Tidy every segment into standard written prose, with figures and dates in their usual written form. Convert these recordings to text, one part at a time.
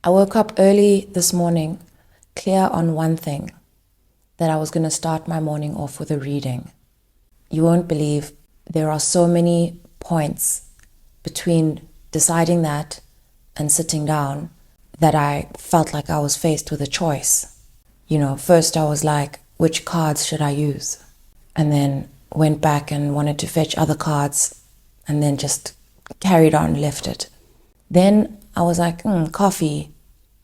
I woke up early this morning, clear on one thing, that I was going to start my morning off with a reading. You won't believe there are so many points between deciding that and sitting down that I felt like I was faced with a choice. First I was like, which cards should I use? And then went back and wanted to fetch other cards and then just carried on, left it. Then I was like, coffee.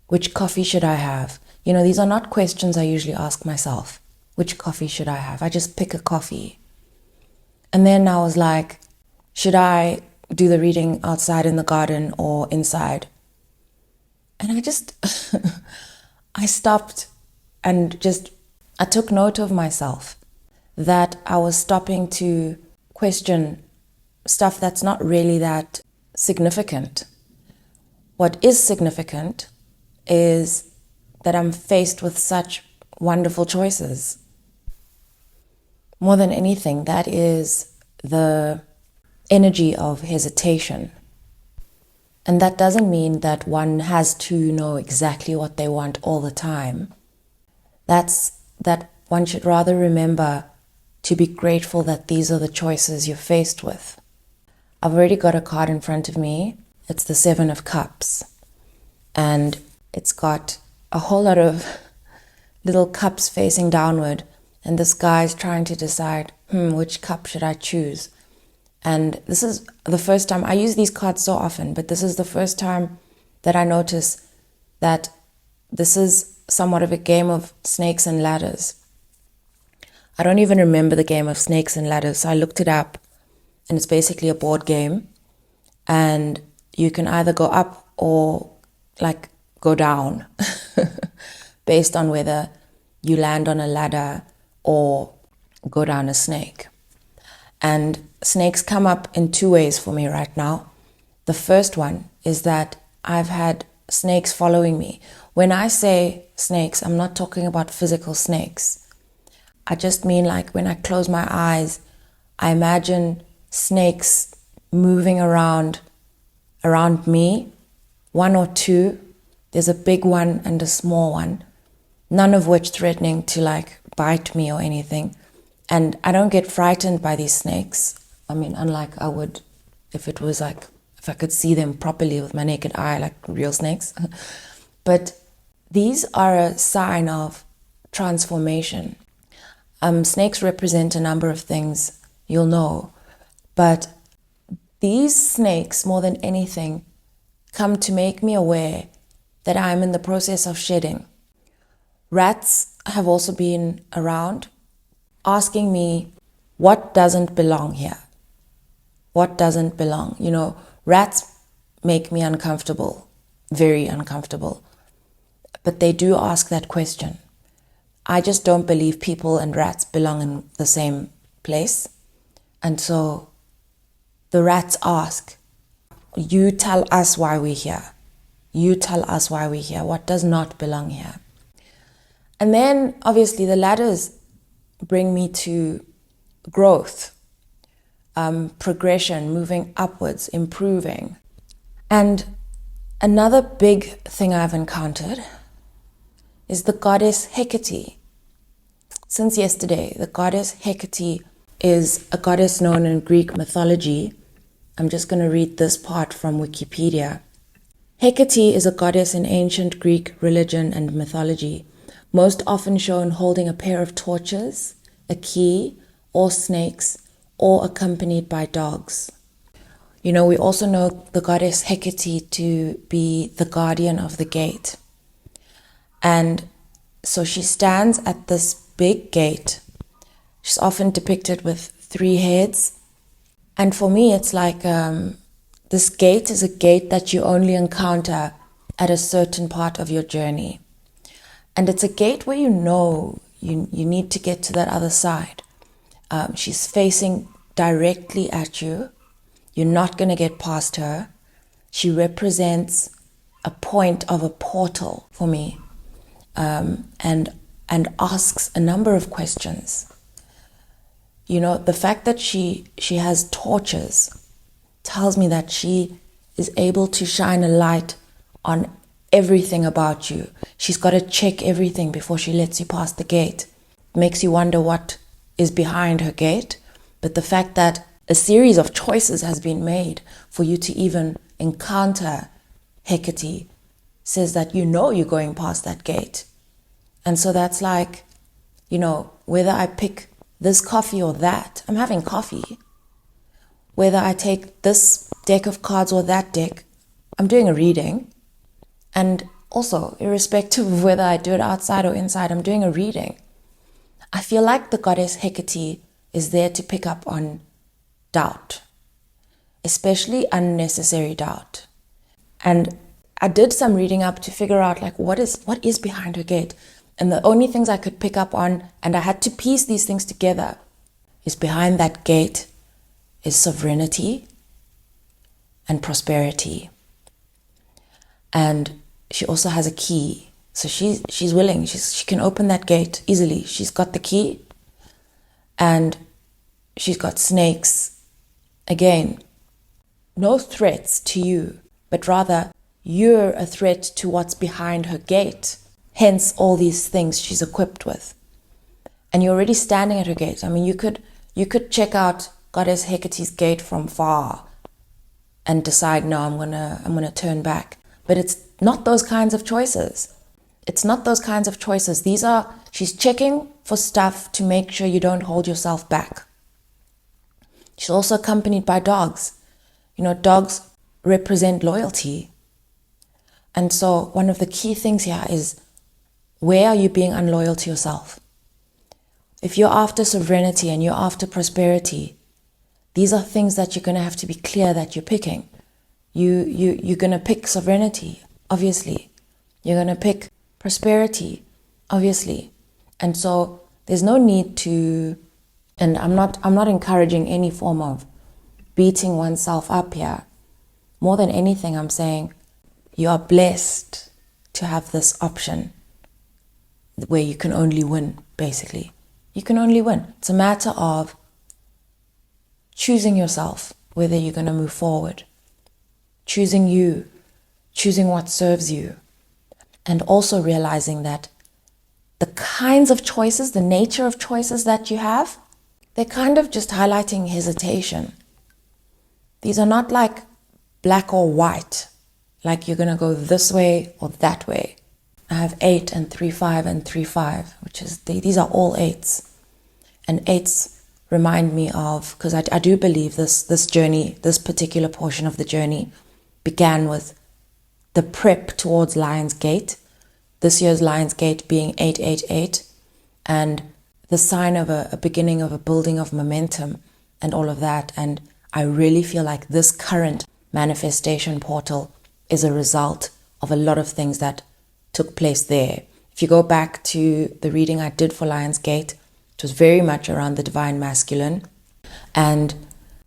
Which coffee should I have? These are not questions I usually ask myself. Which coffee should I have? I just pick a coffee. And then I was like, should I do the reading outside in the garden or inside? And I stopped and I took note of myself that I was stopping to question stuff that's not really that significant. What is significant is that I'm faced with such wonderful choices. More than anything, that is the energy of hesitation. And that doesn't mean that one has to know exactly what they want all the time. That's that one should rather remember to be grateful that these are the choices you're faced with. I've already got a card in front of me. It's the 7 of Cups. And it's got a whole lot of little cups facing downward. And this guy's trying to decide, which cup should I choose? And this is the first time, I use these cards so often, but this is the first time that I notice that this is somewhat of a game of snakes and ladders. I don't even remember the game of snakes and ladders, so I looked it up, and it's basically a board game. And you can either go up or go down based on whether you land on a ladder or go down a snake. And snakes come up in 2 ways for me right now. The first one is that I've had snakes following me. When I say snakes, I'm not talking about physical snakes. I just mean when I close my eyes, I imagine snakes moving around me, 1 or 2. There's a big one and a small one, none of which threatening to bite me or anything. And I don't get frightened by these snakes. I mean, unlike I would if it was if I could see them properly with my naked eye, like real snakes. But these are a sign of transformation. Snakes represent a number of things, you'll know. But these snakes, more than anything, come to make me aware that I'm in the process of shedding. Rats have also been around, asking me, what doesn't belong here? What doesn't belong? Rats make me uncomfortable, very uncomfortable. But they do ask that question. I just don't believe people and rats belong in the same place. And so the rats ask, you tell us why we're here. You tell us why we're here. What does not belong here? And then obviously the ladders bring me to growth, progression, moving upwards, improving. And another big thing I've encountered is the Goddess Hecate. Since yesterday, the Goddess Hecate is a goddess known in Greek mythology. I'm just going to read this part from Wikipedia. Hecate is a goddess in ancient Greek religion and mythology, most often shown holding a pair of torches, a key, or snakes, or accompanied by dogs. We also know the goddess Hecate to be the guardian of the gate. And so she stands at this big gate. She's often depicted with 3 heads. And for me, it's this gate is a gate that you only encounter at a certain part of your journey. And it's a gate where you need to get to that other side. She's facing directly at you. You're not going to get past her. She represents a point of a portal for me, and asks a number of questions. The fact that she has torches tells me that she is able to shine a light on everything about you. She's got to check everything before she lets you past the gate. It makes you wonder what is behind her gate. But the fact that a series of choices has been made for you to even encounter Hecate says that you know you're going past that gate. And so that's like, whether I pick this coffee or that, I'm having coffee. Whether I take this deck of cards or that deck, I'm doing a reading. And also, irrespective of whether I do it outside or inside, I'm doing a reading. I feel like the goddess Hecate is there to pick up on doubt, especially unnecessary doubt. And I did some reading up to figure out what is behind her gate. And the only things I could pick up on, and I had to piece these things together, is behind that gate is sovereignty and prosperity. And she also has a key. So she's willing. She can open that gate easily. She's got the key and she's got snakes. Again, no threats to you, but rather you're a threat to what's behind her gate. Hence all these things she's equipped with. And you're already standing at her gate. I mean, you could check out Goddess Hecate's gate from far and decide, no, I'm gonna turn back. But it's not those kinds of choices. It's not those kinds of choices. She's checking for stuff to make sure you don't hold yourself back. She's also accompanied by dogs. Dogs represent loyalty. And so one of the key things here is, where are you being unloyal to yourself? If you're after sovereignty and you're after prosperity, these are things that you're going to have to be clear that you're picking. You're going to pick sovereignty, obviously. You're going to pick prosperity, obviously. And so there's no need to, and I'm not encouraging any form of beating oneself up here. More than anything, I'm saying you are blessed to have this option where you can only win, basically. You can only win. It's a matter of choosing yourself, whether you're going to move forward. Choosing you, choosing what serves you, and also realizing that the kinds of choices, the nature of choices that you have, they're kind of just highlighting hesitation. These are not like black or white, like you're going to go this way or that way. I have 8 and 3, 5 and 3, 5, which is, these are all 8s. And 8s remind me of, because I do believe this journey, this particular portion of the journey began with the prep towards Lion's Gate. This year's Lion's Gate being 888, and the sign of a beginning of a building of momentum and all of that. And I really feel like this current manifestation portal is a result of a lot of things that took place there. If you go back to the reading I did for Lion's Gate, it was very much around the divine masculine. And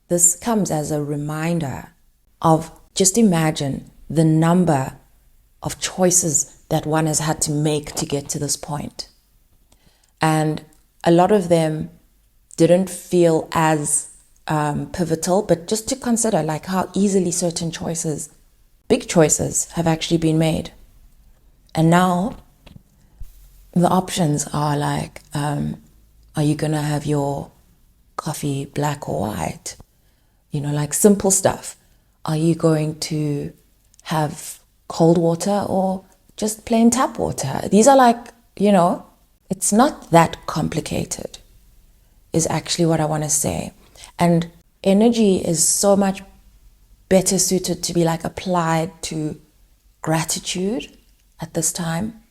this comes as a reminder of, just imagine the number of choices that one has had to make to get to this point. And a lot of them didn't feel as pivotal, but just to consider how easily certain choices, big choices, have actually been made. And now the options are are you going to have your coffee black or white? Simple stuff. Are you going to have cold water or just plain tap water? These are it's not that complicated, is actually what I want to say. And energy is so much better suited to be applied to gratitude at this time,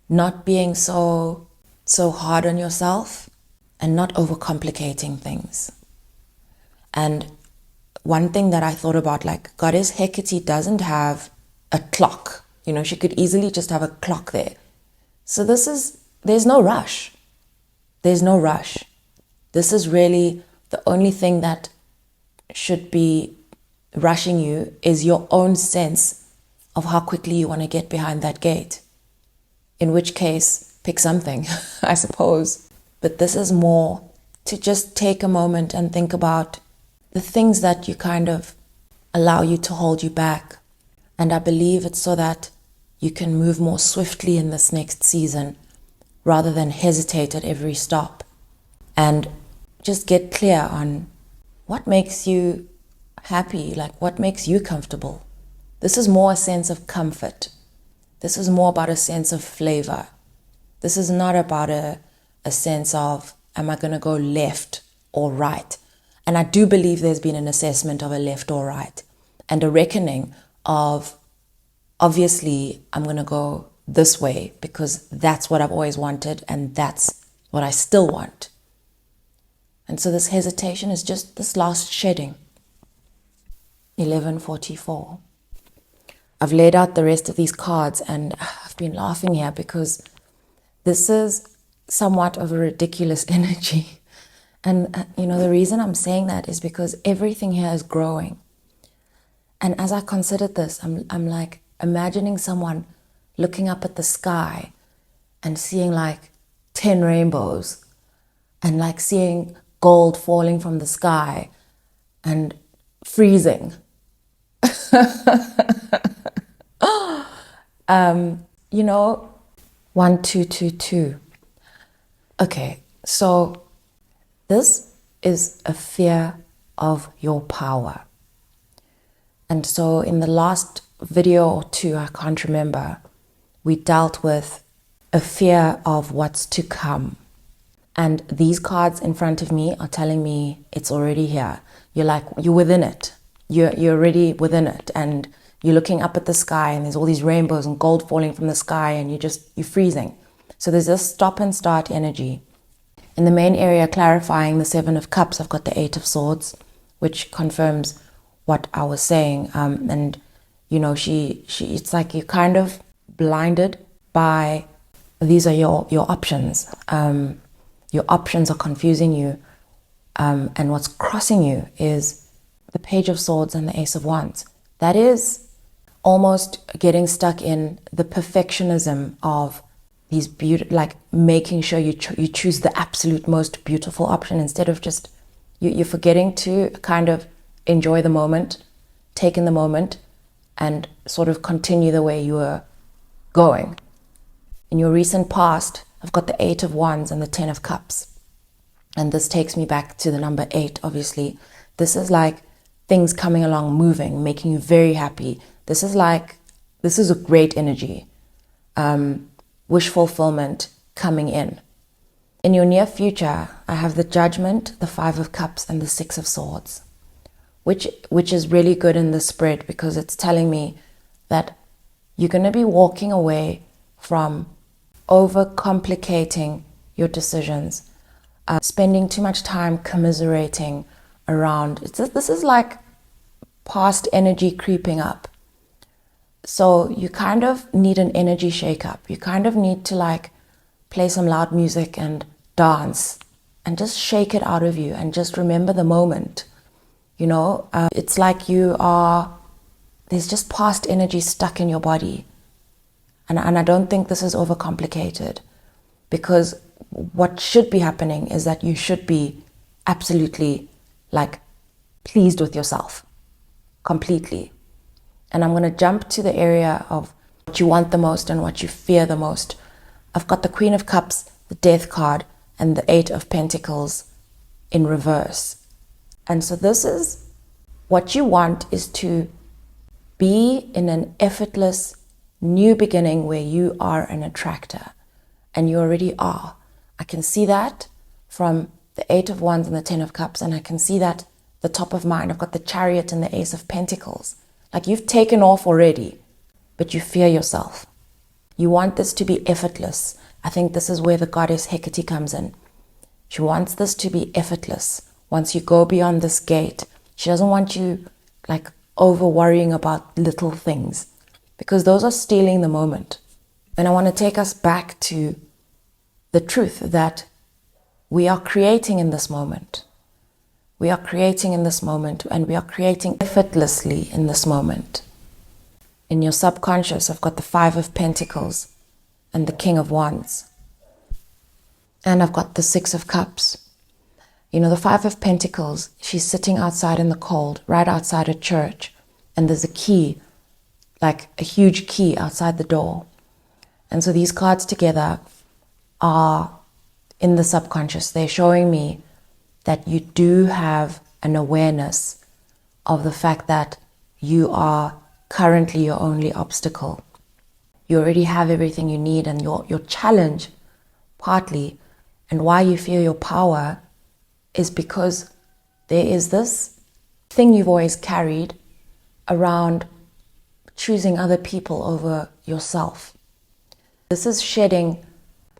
not being so hard on yourself and not overcomplicating things. And one thing that I thought about, Goddess Hecate doesn't have a clock. She could easily just have a clock there. So there's no rush. There's no rush. This is really the only thing that should be rushing you is your own sense of how quickly you want to get behind that gate. In which case, pick something, I suppose. But this is more to just take a moment and think about the things that you kind of allow you to hold you back. And I believe it's so that you can move more swiftly in this next season rather than hesitate at every stop. And just get clear on what makes you happy, like what makes you comfortable. This is more a sense of comfort. This is more about a sense of flavor. This is not about a sense of, am I going to go left or right? And I do believe there's been an assessment of a left or right and a reckoning of, obviously, I'm going to go this way because that's what I've always wanted and that's what I still want. And so this hesitation is just this last shedding. 11:44. I've laid out the rest of these cards and I've been laughing here because this is somewhat of a ridiculous energy. And the reason I'm saying that is because everything here is growing. And as I considered this, I'm like imagining someone looking up at the sky and seeing like 10 rainbows and like seeing gold falling from the sky and freezing. 1222. Okay, so this is a fear of your power. And so in the last video or two, I can't remember, we dealt with a fear of what's to come. And these cards in front of me are telling me it's already here. You're within it. You're already within it. And you're looking up at the sky and there's all these rainbows and gold falling from the sky and you're freezing. So there's this stop and start energy. In the main area clarifying the 7 of Cups, I've got the 8 of Swords, which confirms what I was saying. And it's like you're kind of blinded by, these are your options. Your options are confusing you. And what's crossing you is the Page of Swords and the Ace of Wands. That is almost getting stuck in the perfectionism of these like making sure you choose the absolute most beautiful option instead of just, you're forgetting to kind of enjoy the moment, take in the moment, and sort of continue the way you were going. In your recent past, I've got the 8 of Wands and the 10 of Cups. And this takes me back to the number 8, obviously. This is like things coming along, moving, making you very happy. This is a great energy. Wish fulfillment coming in. In your near future, I have the Judgment, the 5 of Cups, and the 6 of Swords, which is really good in the spread because it's telling me that you're going to be walking away from overcomplicating your decisions, spending too much time commiserating around. This is like past energy creeping up. So you kind of need an energy shake-up. You kind of need to like play some loud music and dance and just shake it out of you and just remember the moment. It's like there's just past energy stuck in your body. And I don't think this is overcomplicated, because what should be happening is that you should be absolutely like pleased with yourself completely. And I'm going to jump to the area of what you want the most and what you fear the most. I've got the Queen of Cups, the Death card, and the 8 of Pentacles in reverse. And so this is what you want, is to be in an effortless new beginning where you are an attractor. And you already are. I can see that from the 8 of Wands and the 10 of Cups. And I can see that the top of mine, I've got the Chariot and the Ace of Pentacles. Like you've taken off already, but you fear yourself. You want this to be effortless. I think this is where the Goddess Hecate comes in. She wants this to be effortless. Once you go beyond this gate, she doesn't want you like over worrying about little things, because those are stealing the moment. And I want to take us back to the truth that we are creating in this moment. We are creating in this moment, and we are creating effortlessly in this moment. In your subconscious, I've got the 5 of Pentacles and the King of Wands. And I've got the 6 of Cups. The 5 of Pentacles, she's sitting outside in the cold, right outside a church. And there's a key, like a huge key outside the door. And so these cards together are in the subconscious. They're showing me that you do have an awareness of the fact that you are currently your only obstacle. You already have everything you need, and your challenge, partly, and why you feel your power, is because there is this thing you've always carried around choosing other people over yourself. This is shedding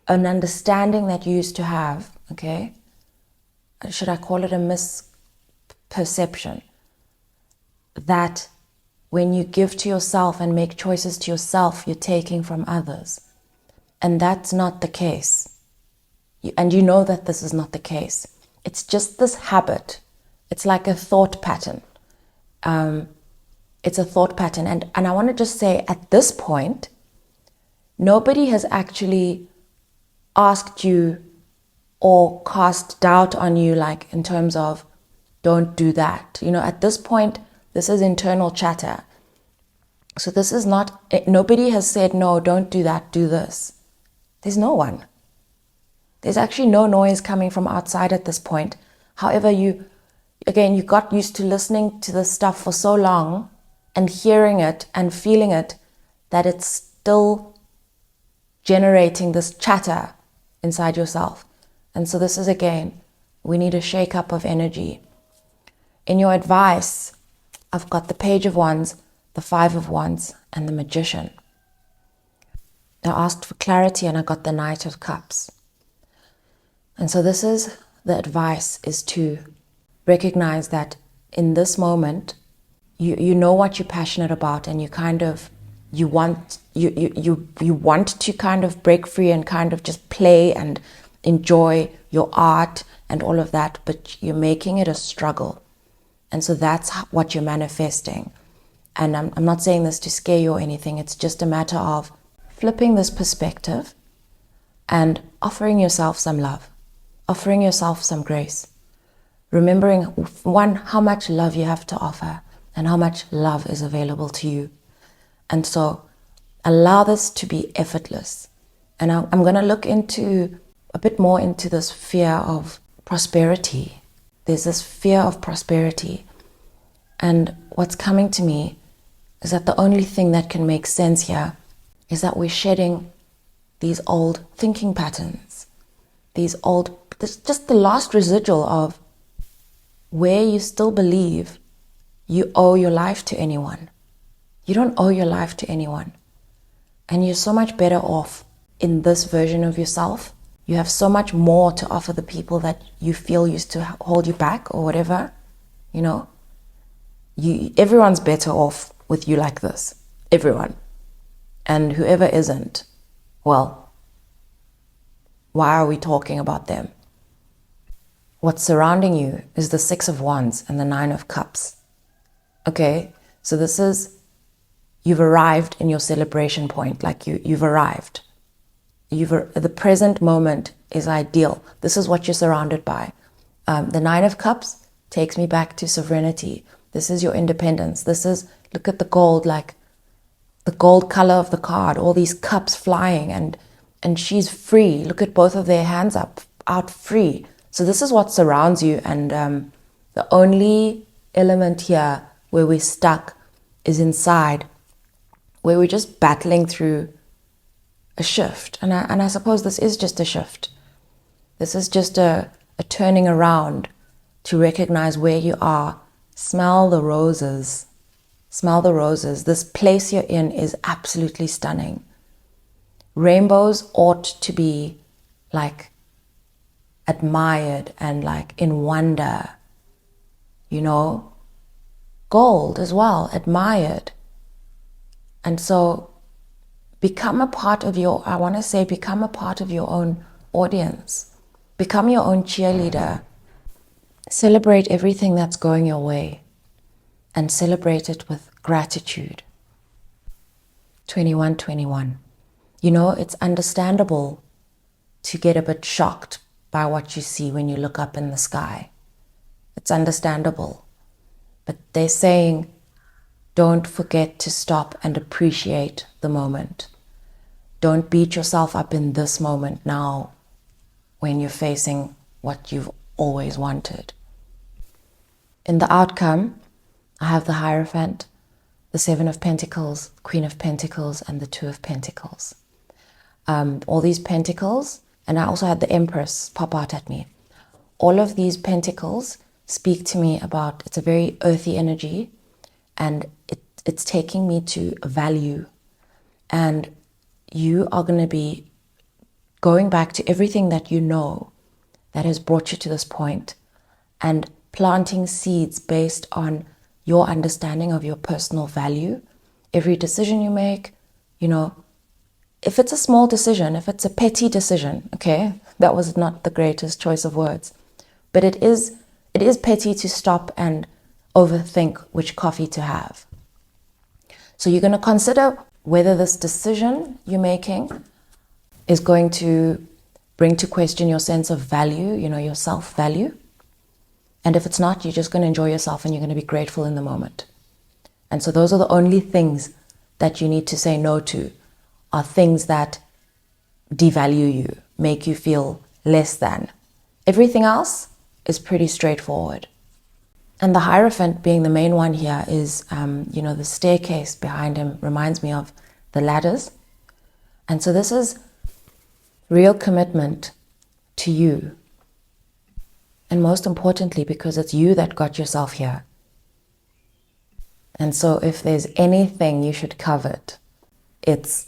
an understanding that you used to have, okay? Should I call it a misperception? That when you give to yourself and make choices to yourself, you're taking from others. And that's not the case. And you know that this is not the case. It's just this habit. It's like a thought pattern. It's a thought pattern. And I want to just say, at this point, nobody has actually asked you or cast doubt on you, like in terms of, don't do that. You know, at this point, this is internal chatter. So this is not, nobody has said, no, don't do that, do this. There's no one. There's actually no noise coming from outside at this point. However, you got used to listening to this stuff for so long and hearing it and feeling it that it's still generating this chatter inside yourself. And so this is, again, we need a shake up of energy. In your advice, I've got the Page of Wands, the Five of Wands, and the Magician. I asked for clarity and I got the Knight of Cups. And so this is the advice, is to recognize that in this moment, you know what you're passionate about, and you want to kind of break free and kind of just play and enjoy your art and all of that, but you're making it a struggle. And so that's what you're manifesting. And I'm not saying this to scare you or anything. It's just a matter of flipping this perspective and offering yourself some love, offering yourself some grace, remembering, one, how much love you have to offer and how much love is available to you. And so allow this to be effortless. And I'm going to look into a bit more into this fear of prosperity. There's this fear of prosperity. And what's coming to me is that the only thing that can make sense here is that we're shedding these old thinking patterns, just the last residual of where you still believe you owe your life to anyone. You don't owe your life to anyone. And you're so much better off in this version of yourself. You have so much more to offer the people that you feel used to hold you back or whatever, you know. Everyone's better off with you like this. Everyone. And whoever isn't, well, why are we talking about them? What's surrounding you is the Six of Wands and the Nine of Cups. Okay, so this is, you've arrived in your celebration point, like you've arrived. The present moment is ideal. This is what you're surrounded by. The Nine of Cups takes me back to sovereignty. This is your independence. This is, look at the gold, like the gold color of the card, all these cups flying, and she's free. Look at both of their hands out free. So this is what surrounds you, and the only element here where we're stuck is inside, where we're just battling through a shift. And I suppose this is just a shift. This is just a turning around to recognize where you are. Smell the roses. Smell the roses. This place you're in is absolutely stunning. Rainbows ought to be like admired and like in wonder, you know. Gold as well, admired. And so become a part of your own audience. Become your own cheerleader. Celebrate everything that's going your way and celebrate it with gratitude. 2121. You know, it's understandable to get a bit shocked by what you see when you look up in the sky. It's understandable. But they're saying Don't forget to stop and appreciate the moment. Don't beat yourself up in this moment now when you're facing what you've always wanted. In the outcome, I have the Hierophant, the Seven of Pentacles, Queen of Pentacles, and the Two of Pentacles. All these pentacles, and I also had the Empress pop out at me. All of these pentacles speak to me about, it's a very earthy energy, and it's taking me to value. And you are going to be going back to everything that you know that has brought you to this point and planting seeds based on your understanding of your personal value. Every decision you make, if it's a small decision, if it's a petty decision, okay, that was not the greatest choice of words, but it is petty to stop and overthink which coffee to have. So you're going to consider whether this decision you're making is going to bring to question your sense of value, your self-value. And if it's not, you're just going to enjoy yourself and you're going to be grateful in the moment. And so those are the only things that you need to say no to, are things that devalue you, make you feel less than. Everything else is pretty straightforward. And the Hierophant being the main one here is, the staircase behind him reminds me of the ladders. And so this is real commitment to you. And most importantly, because it's you that got yourself here. And so if there's anything you should covet, it's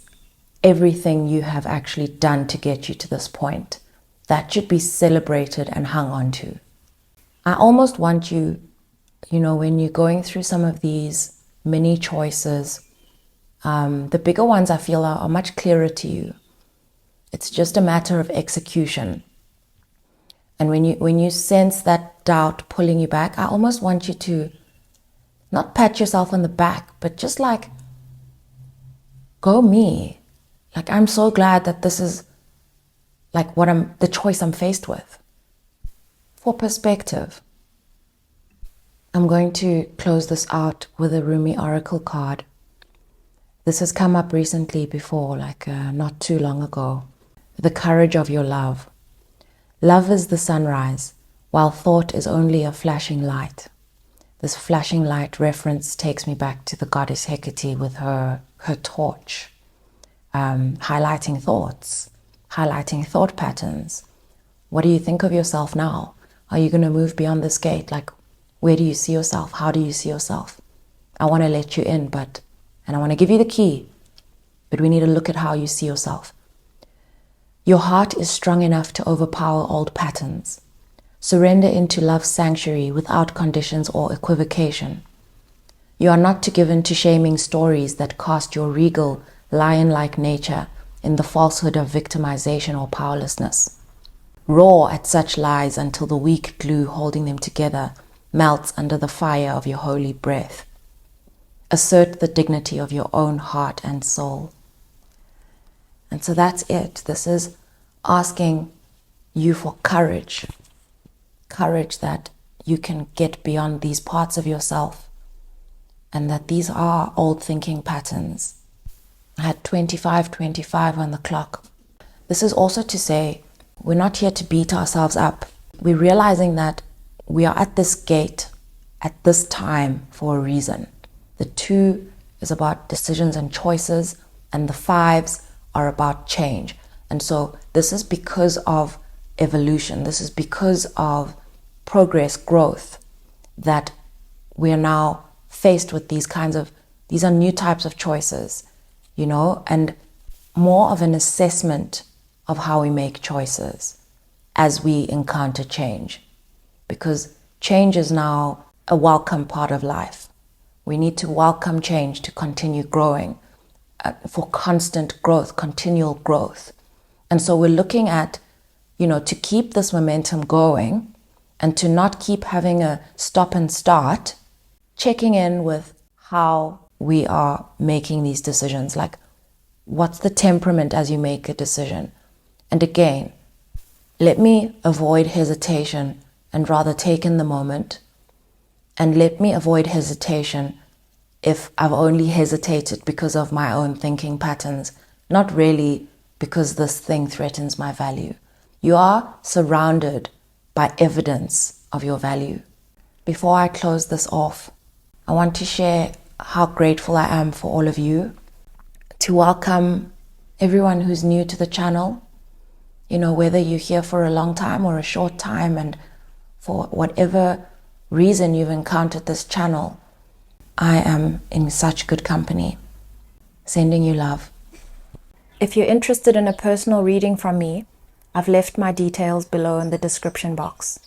everything you have actually done to get you to this point. That should be celebrated and hung on to. I almost want you, when you're going through some of these mini choices, the bigger ones I feel are much clearer to you. It's just a matter of execution. And when you sense that doubt pulling you back, I almost want you to not pat yourself on the back, but just go me. I'm so glad that this is the choice I'm faced with. For perspective, I'm going to close this out with a Rumi Oracle card. This has come up recently before, not too long ago. The courage of your love. Love is the sunrise, while thought is only a flashing light. This flashing light reference takes me back to the Goddess Hecate with her torch, highlighting thoughts, highlighting thought patterns. What do you think of yourself now? Are you going to move beyond this gate? Where do you see yourself? How do you see yourself? I want to let you in, and I want to give you the key, but we need to look at how you see yourself. Your heart is strong enough to overpower old patterns. Surrender into love's sanctuary without conditions or equivocation. You are not to give in to shaming stories that cast your regal, lion-like nature in the falsehood of victimization or powerlessness. Roar at such lies until the weak glue holding them together melts under the fire of your holy breath. Assert the dignity of your own heart and soul. And so that's it. This is asking you for courage. Courage that you can get beyond these parts of yourself and that these are old thinking patterns. I had 25 on the clock. This is also to say we're not here to beat ourselves up. We're realizing that we are at this gate at this time for a reason. The 2 is about decisions and choices, and the 5s are about change. And so this is because of evolution. This is because of progress, growth, that we are now faced with these are new types of choices, and more of an assessment of how we make choices as we encounter change. Because change is now a welcome part of life. We need to welcome change to continue growing, for constant growth, continual growth. And so we're looking at, to keep this momentum going and to not keep having a stop and start, checking in with how we are making these decisions. What's the temperament as you make a decision? And again, let me avoid hesitation and rather take in the moment. And let me avoid hesitation if I've only hesitated because of my own thinking patterns, not really because this thing threatens my value. You are surrounded by evidence of your value. Before I close this off, I want to share how grateful I am for all of you, to welcome everyone who's new to the channel, whether you're here for a long time or a short time, and for whatever reason you've encountered this channel, I am in such good company. Sending you love. If you're interested in a personal reading from me, I've left my details below in the description box.